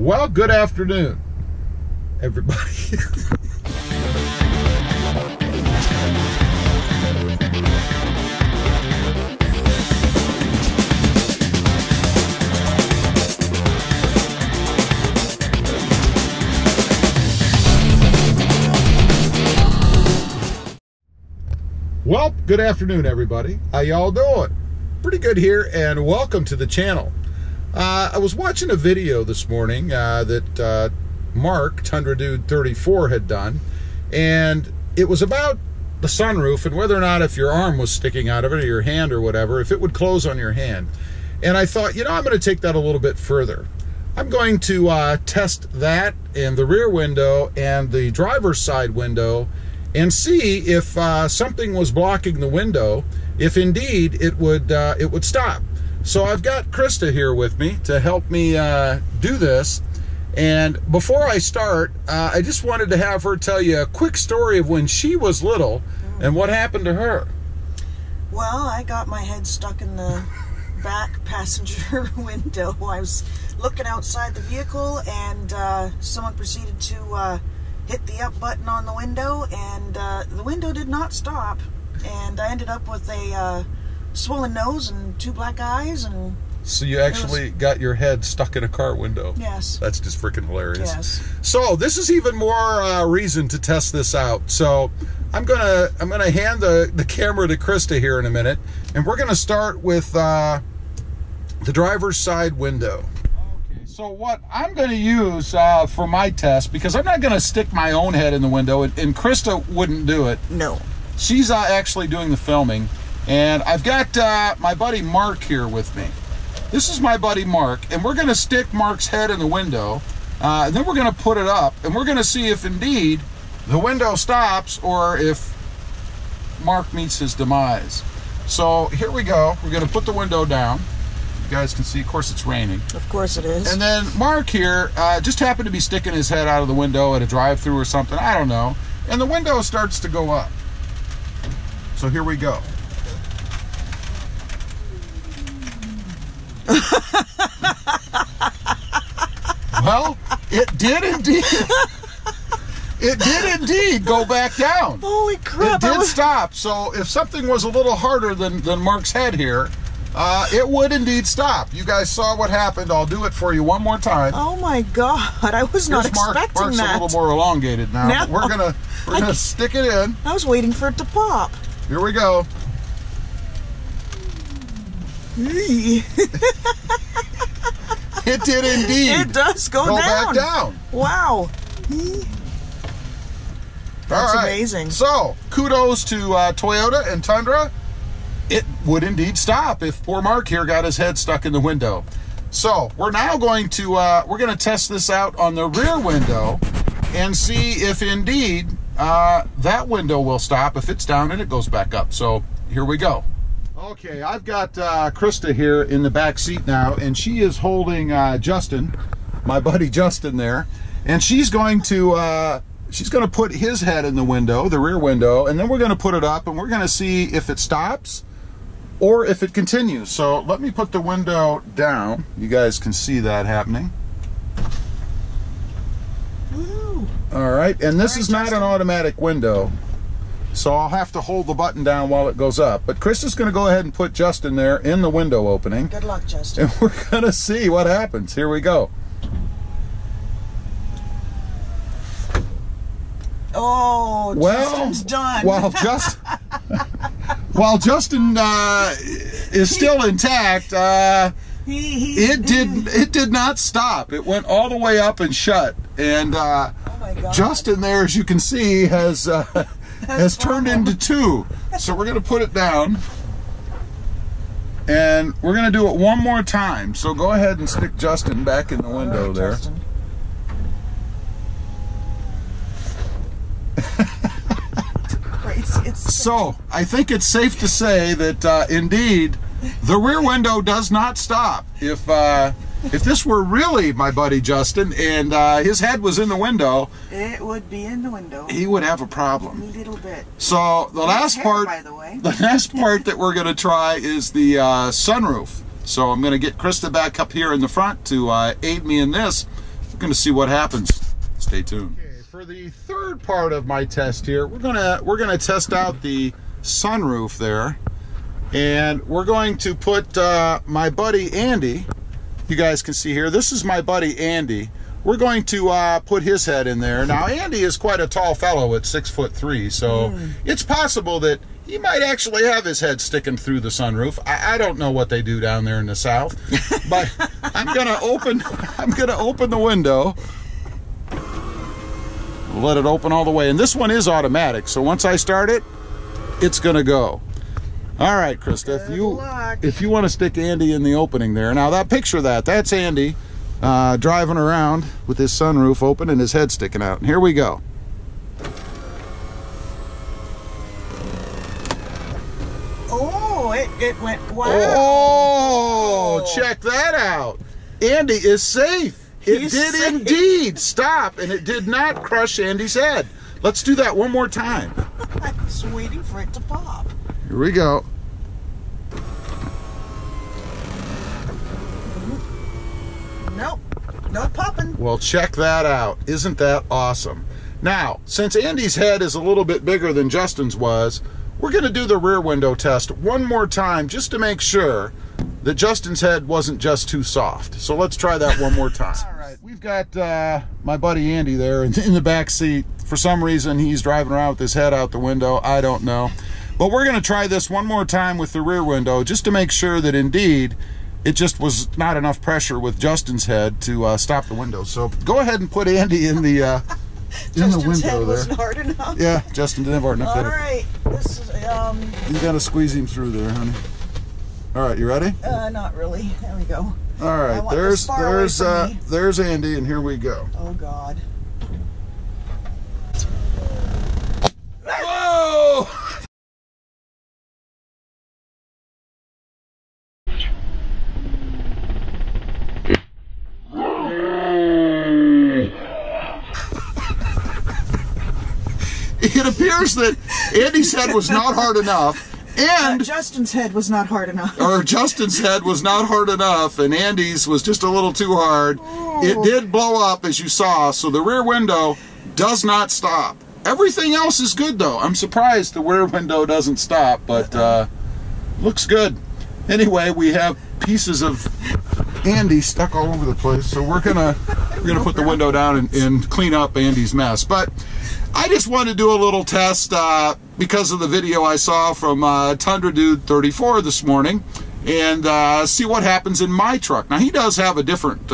Well, good afternoon, everybody. Well, good afternoon, everybody. How y'all doing? Pretty good here, and welcome to the channel. I was watching a video this morning that Mark, Tundra Dude 34, had done, and it was about the sunroof and whether or not if your arm was sticking out of it or your hand or whatever, if it would close on your hand. And I thought, you know, I'm going to take that a little bit further. I'm going to test that in the rear window and the driver's side window and see if something was blocking the window, if indeed it would stop. So I've got Krista here with me to help me do this. And before I start, I just wanted to have her tell you a quick story of when she was little and what happened to her. Well, I got my head stuck in the back passenger window. I was looking outside the vehicle, and someone proceeded to hit the up button on the window, and the window did not stop, and I ended up with a swollen nose and 2 black eyes. And so you actually got your head stuck in a car window? Yes. That's just freaking hilarious. Yes. So this is even more reason to test this out. So I'm gonna hand the camera to Krista here in a minute, and we're gonna start with the driver's side window. So what I'm going to use for my test, because I'm not going to stick my own head in the window, and Krista wouldn't do it. No. She's actually doing the filming, and I've got my buddy Mark here with me. This is my buddy Mark, and we're going to stick Mark's head in the window, and then we're going to put it up, and we're going to see if indeed the window stops or if Mark meets his demise. So here we go. We're going to put the window down. You guys can see, of course it's raining. Of course it is. And then Mark here just happened to be sticking his head out of the window at a drive-thru or something, I don't know, and the window starts to go up. So here we go. Well, it did indeed. It did indeed go back down. Holy crap. It did stop. So if something was a little harder than Mark's head here, it would indeed stop. You guys saw what happened. I'll do it for you one more time. Oh my God, I was not expecting Mark's that. a little more elongated now. No. We're gonna stick it in. I was waiting for it to pop. Here we go. It did indeed. It does go back down. Wow. That's amazing. So, kudos to Toyota and Tundra. It would indeed stop if poor Mark here got his head stuck in the window. So we're now going to test this out on the rear window and see if indeed that window will stop. If it's down, and it goes back up. So here we go. Okay, I've got Krista here in the back seat now, and she is holding Justin, my buddy Justin there, and she's going to put his head in the window, the rear window, and then we're going to put it up, and we're going to see if it stops or if it continues. So let me put the window down. You guys can see that happening. Woo. All right, and this is not an automatic window, so I'll have to hold the button down while it goes up. But Krista's going to go ahead and put Justin there in the window opening. Good luck, Justin. And we're going to see what happens. Here we go. Oh, Justin's done. While Justin is still intact, it did not stop. It went all the way up and shut. And oh my God. Justin there, as you can see, has turned into 2. So we're going to put it down, and we're going to do it one more time. So go ahead and stick Justin back in the window there. Justin. So I think it's safe to say that indeed the rear window does not stop. If this were really my buddy Justin and his head was in the window, it would be in the window. He would have a problem. A little bit. So the last part, by the way. The last part that we're going to try is the sunroof. So I'm going to get Krista back up here in the front to aid me in this. going to see what happens. Stay tuned. Okay, for the third part of my test here, we're gonna test out the sunroof there, and we're going to put my buddy Andy. You guys can see here. This is my buddy Andy. We're going to put his head in there. Now, Andy is quite a tall fellow at 6'3", so it's possible that he might actually have his head sticking through the sunroof. I don't know what they do down there in the South, but I'm gonna open the window. Let it open all the way, and this one is automatic. So once I start it, it's gonna go. All right, Krista, if you want to stick Andy in the opening there. Now that picture that's Andy driving around with his sunroof open and his head sticking out. And here we go. Oh, it went, wow. Oh, check that out. Andy is safe. It did indeed stop, and it did not crush Andy's head. Let's do that one more time. I was waiting for it to pop. Here we go. Nope, no popping. Well, check that out. Isn't that awesome? Now, since Andy's head is a little bit bigger than Justin's was, we're going to do the rear window test one more time just to make sure that Justin's head wasn't just too soft. So let's try that one more time. All right, we've got my buddy Andy there in the back seat. For some reason, he's driving around with his head out the window. I don't know. But we're going to try this one more time with the rear window just to make sure that indeed it just was not enough pressure with Justin's head to stop the window. So go ahead and put Andy in the window Justin's head there. wasn't hard enough. Yeah, Justin didn't have hard enough. All right, this is you got to squeeze him through there, honey. All right, you ready? Not really. There we go. All right, there's Andy, and here we go. Oh God. Whoa! It appears that Andy's head was not hard enough, and Justin's head was not hard enough. Or Justin's head was not hard enough, and Andy's was just a little too hard. Oh. It did blow up, as you saw, so the rear window does not stop. Everything else is good, though. I'm surprised the rear window doesn't stop, but looks good. Anyway, we have pieces of Andy stuck all over the place, so we're gonna put the window down and clean up Andy's mess. But I just wanted to do a little test because of the video I saw from Tundra Dude 34 this morning, and see what happens in my truck. Now, he does have a different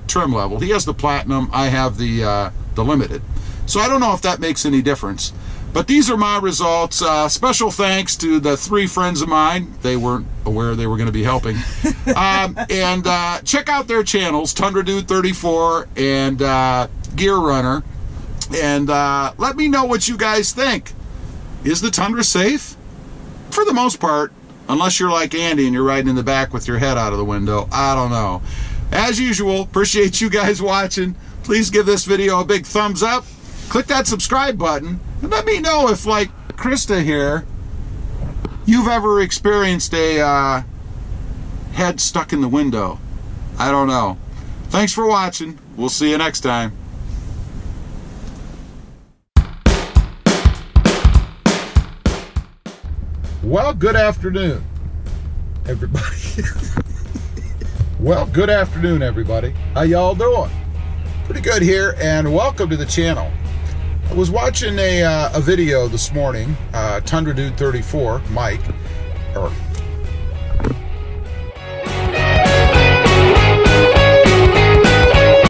trim level. He has the Platinum. I have the Limited. So I don't know if that makes any difference. But these are my results. Special thanks to the 3 friends of mine. They weren't aware they were going to be helping. And check out their channels, Tundra Dude 34 and Gear Runner. And let me know what you guys think. Is the Tundra safe? For the most part, unless you're like Andy and you're riding in the back with your head out of the window. I don't know. As usual, appreciate you guys watching. Please give this video a big thumbs up. Click that subscribe button. And let me know if, like Krista here, you've ever experienced a head stuck in the window. I don't know. Thanks for watching. We'll see you next time. Well, good afternoon, everybody. Well, good afternoon, everybody. How y'all doing? Pretty good here, and welcome to the channel. I was watching a video this morning, Tundra Dude 34, Mike, or